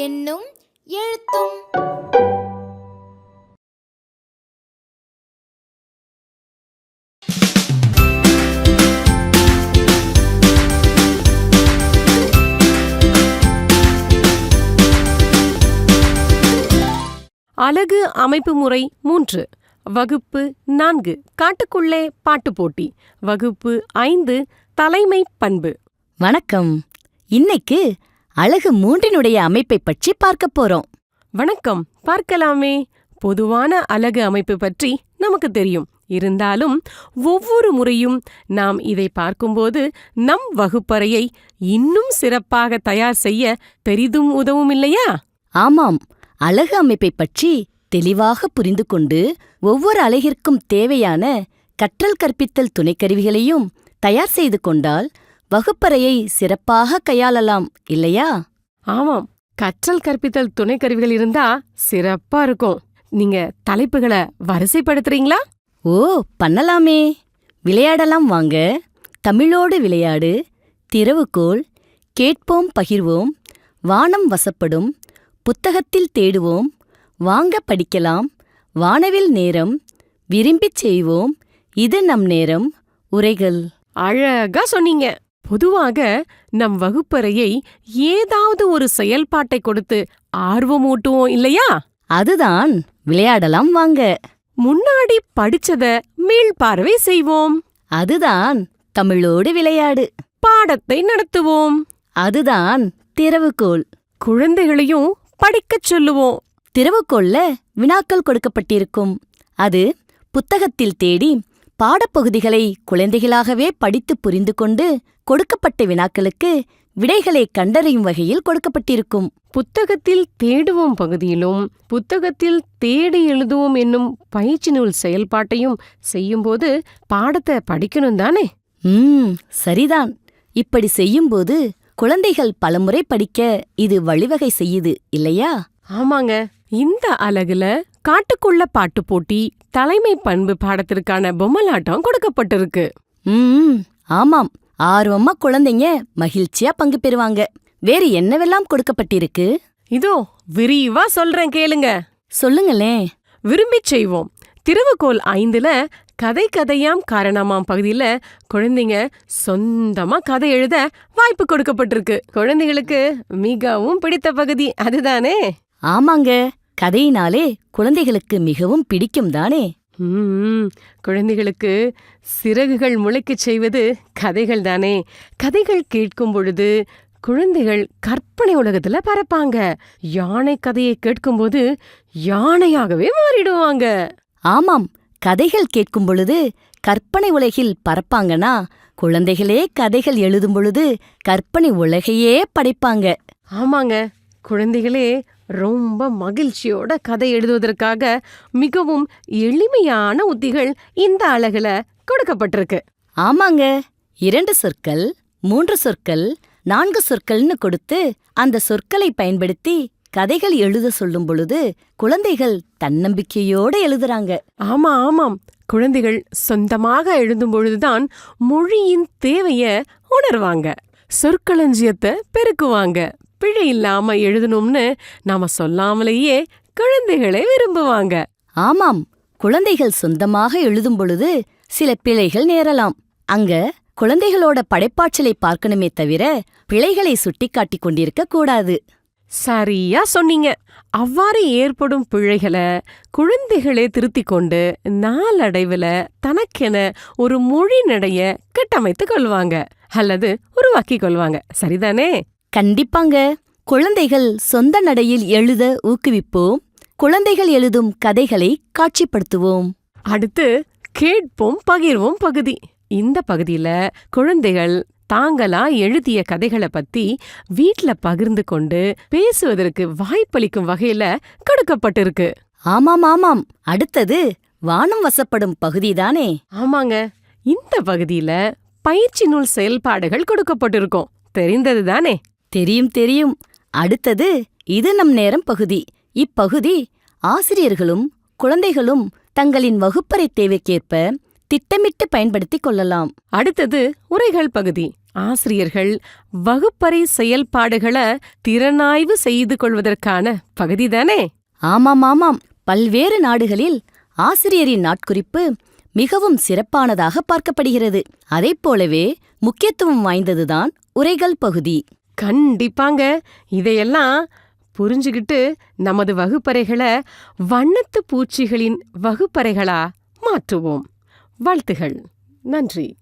எண்ணும் எழுத்தும். அலகு அமைப்பு முறை 3. வகுப்பு 4 காட்டுக்குள்ளே பாட்டு போட்டி. வகுப்பு 5 தலைமை பண்பு. வணக்கம். இன்னைக்கு அலகு 3னுடைய அமைப்பை பற்றி பார்க்க போறோம். வணக்கம். பார்க்கலாமே. பொதுவான அலகு அமைப்பு பற்றி நமக்கு தெரியும். இருந்தாலும் ஒவ்வொரு முறையும் நாம் இதை பார்க்கும்போது நம் வகுப்பறையை இன்னும் சிறப்பாக தயார் செய்ய பெரிதும் உதவும் இல்லையா? ஆமாம். அலகு அமைப்பை பற்றி தெளிவாக புரிந்து கொண்டு ஒவ்வொரு அலகிற்கும் தேவையான கற்றல் கற்பித்தல் துணைக்கருவிகளையும் தயார் செய்து கொண்டால் வகுப்பறையை சிறப்பாக கையாளலாம் இல்லையா? ஆமாம். கற்றல் கற்பித்தல் துணைக்கருவிகள் இருந்தா சிறப்பா இருக்கும். நீங்க தலைப்புகளை வரிசைப்படுத்துறீங்களா? ஓ, பண்ணலாமே. விளையாடலாம் வாங்க. தமிழோடு விளையாடு, திறவுகோல், கேட்போம் பகிர்வோம், வானம் வசப்படும், புத்தகத்தில் தேடுவோம், வாங்க படிக்கலாம், வானவில் நேரம், விரும்பிச் செய்வோம், இது நம் நேரம், உரைகள். அழகா சொன்னீங்க. பொதுவாக நம் வகுப்பறையை ஏதாவது ஒரு செயல்பாட்டை கொடுத்து ஆர்வமூட்டுவோம் இல்லையா? அதுதான் விளையாடலாம் வாங்க. முன்னாடி படிச்சத மீள்பார்வை செய்வோம். அதுதான் தமிழோடு விளையாடு. பாடத்தை நடத்துவோம். அதுதான் திறவுகோல். குழந்தைகளையும் படிக்கச் சொல்லுவோம். திறவுகோல்ல வினாக்கள் கொடுக்கப்பட்டிருக்கும். அது புத்தகத்தில் தேடி பாடப்பகுதிகளை குழந்தைகளாகவே படித்து புரிந்து கொண்டு கொடுக்கப்பட்ட வினாக்களுக்கு விடைகளை கண்டறியும் வகையில் கொடுக்கப்பட்டிருக்கும். புத்தகத்தில் தேடுவோம் பகுதியிலும் புத்தகத்தில் தேடி எழுதுவோம் என்னும் பயிற்சி நூல் செயல்பாட்டையும் செய்யும்போது பாடத்தை படிக்கணும் தானே? சரிதான். இப்படி செய்யும்போது குழந்தைகள் பலமுறை படிக்க இது வழிவகை செய்யுது இல்லையா? ஆமாங்க. இந்த அலகுல காட்டுக்குள்ள பாட்டு போட்டி, தலைமை பண்பு பாடத்திற்கான பொம்மலாட்டம் கொடுக்கப்பட்டிருக்கு. ஆமாம். ஆர்வமா குழந்தைங்க மகிழ்ச்சியா பங்கு பெறுவாங்க. வேறு என்னவெல்லாம் கொடுக்கப்பட்டிருக்கு? இதோ விரிவா சொல்றேன் கேளுங்க. சொல்லுங்களேன். விரும்பிச் செய்வோம். திறவுகோல் 5ல கதை கதையாம் காரணமாம் பகுதியில குழந்தைங்க சொந்தமா கதை எழுத வாய்ப்பு கொடுக்கப்பட்டிருக்கு. குழந்தைகளுக்கு மிகவும் பிடித்த பகுதி அதுதானே? ஆமாங்க. கதையினாலே குழந்தைகளுக்கு மிகவும் பிடிக்கும் தானே? குழந்தைகளுக்கு சிறகுகள் முளைக்கச் செய்வது கதைகள் தானே. கதைகள் கேட்கும் பொழுது குழந்தைகள் கற்பனை உலகத்துல பறப்பாங்க. யானை கதையை கேட்கும்போது யானையாகவே மாறிடுவாங்க. ஆமாம். கதைகள் கேட்கும் பொழுது கற்பனை உலகில் பறப்பாங்கன்னா குழந்தைகளே கதைகள் எழுதும் பொழுது கற்பனை உலகையே படைப்பாங்க. ஆமாங்க. குழந்தைகளே ரொம்ப மகிழ்ச்சியோட கதை எழுதுவதற்காக மிகவும் எளிமையான உத்திகள் இந்த அலகுல கொடுக்கப்பட்டிருக்கு. ஆமாங்க. 2 சொற்கள், 3 சொற்கள், 4 சொற்கள்னு கொடுத்து அந்த சொற்களை பயன்படுத்தி கதைகள் எழுத சொல்லும் பொழுது குழந்தைகள் தன்னம்பிக்கையோட எழுதுறாங்க. ஆமாம். குழந்தைகள் சொந்தமாக எழுதும் பொழுதுதான் மொழியின் தேவைய உணர்வாங்க. சொற்களஞ்சியத்தை பெருக்குவாங்க. பிழை இல்லாம எழுதணும்னு நாம சொல்லாமலேயே குழந்தைகளை விரும்புவாங்க. ஆமாம். குழந்தைகள் சொந்தமாக எழுதும் பொழுது சில பிழைகள் நேரலாம். அங்க குழந்தைகளோட படைப்பாற்றலை பார்க்கணுமே தவிர பிழைகளை சுட்டிக்காட்டிக் கொண்டிருக்க கூடாது. சரியா சொன்னீங்க. அவ்வாறு ஏற்படும் பிழைகளை குழந்தைகளே திருத்திக் கொண்டு நாளடைவுல தனக்கென ஒரு மொழி நடைய கட்டமைத்துக் கொள்வாங்க அல்லது உருவாக்கிக் கொள்வாங்க. சரிதானே? கண்டிப்பாங்க. குழந்தைகள் சொந்த நடையில் எழுத ஊக்குவிப்போம். குழந்தைகள் எழுதும் கதைகளை காட்சிப்படுத்துவோம். அடுத்து கேட்போம் பகிர்வோம் பகுதி. இந்த பகுதியில குழந்தைகள் தாங்களா எழுதிய கதைகளை பத்தி வீட்ல பகிர்ந்து கொண்டு பேசுவதற்கு வாய்ப்பளிக்கும் வகையில கொடுக்கப்பட்டிருக்கு. ஆமாம். அடுத்தது வானம் வசப்படும் பகுதிதானே? ஆமாங்க. இந்த பகுதியில பயிற்சி நூல் செயல்பாடுகள் கொடுக்கப்பட்டிருக்கும். தெரிந்ததுதானே? தெரியும் தெரியும். அடுத்தது இது நம் நேரம் பகுதி. இப்பகுதி ஆசிரியர்களும் குழந்தைகளும் தங்களின் வகுப்பறை தேவைக்கேற்ப திட்டமிட்டு பயன்படுத்திக் கொள்ளலாம். அடுத்தது உரைகள் பகுதி. ஆசிரியர்கள் வகுப்பறை செயல்பாடுகளை திறனாய்வு செய்து கொள்வதற்கான பகுதிதானே? ஆமாம். பல்வேறு நாடுகளில் ஆசிரியரின் நாட்குறிப்பு மிகவும் சிறப்பானதாக பார்க்கப்படுகிறது. அதைப் போலவே முக்கியத்துவம் வாய்ந்ததுதான் உரைகள் பகுதி. கண்டிப்பாங்க. இதையெல்லாம் புரிஞ்சுகிட்டு நமது வகுப்பறைகளை வண்ணத்து பூச்சிகளின் வகுப்பறைகளா மாற்றுவோம். வாழ்த்துகள். நன்றி.